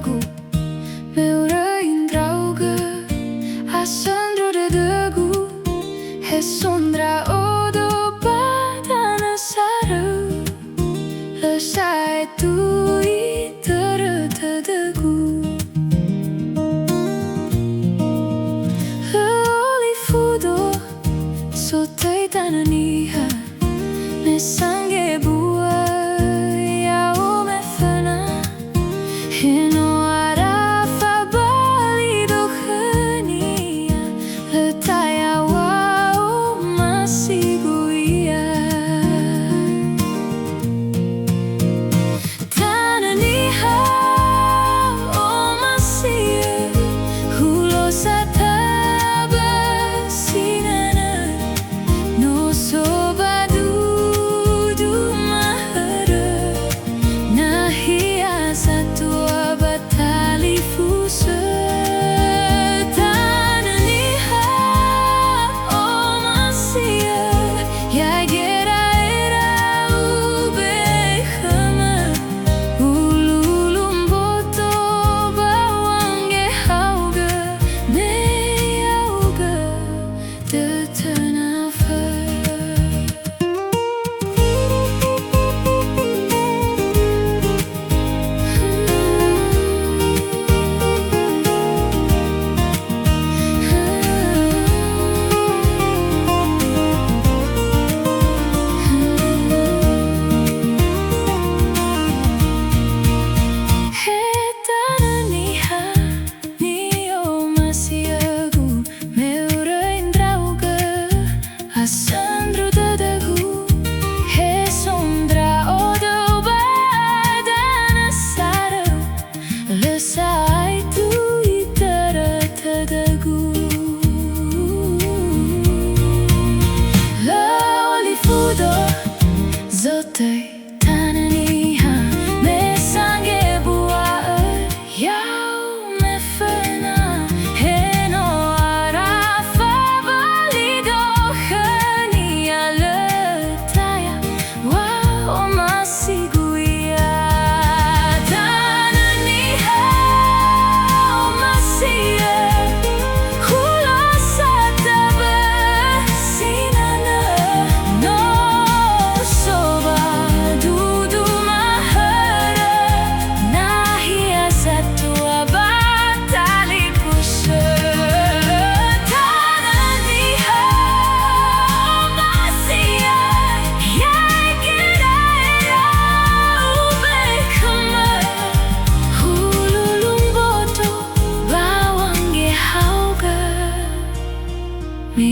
dagu Meurain drauga Asandro de dagu Hesondra odo padana saru Lesai tui terata dagu Leoli fudo Sotai Tanö Niha Mesange bua Yao me fana Hino arafa balido khania Letaya wao masiguia Tanö Niha Omasi'ō Hulo sataba sinana No sobadu Asandro dadagu Hesondra odo badana saru Lesai tui terata dagu Leoli fudo Zotai Tanö Niha Mesange bua Yao me fana Heno arafa balido khania Letaya wao masiguia Tanö Niha Omasi'ō Hulo sataba sinana No soba dudu mahara Nahia satu abatali pusa Tanö Niha Omasi'ō Yai kira era ubekama Hululung boto bawange hauga Me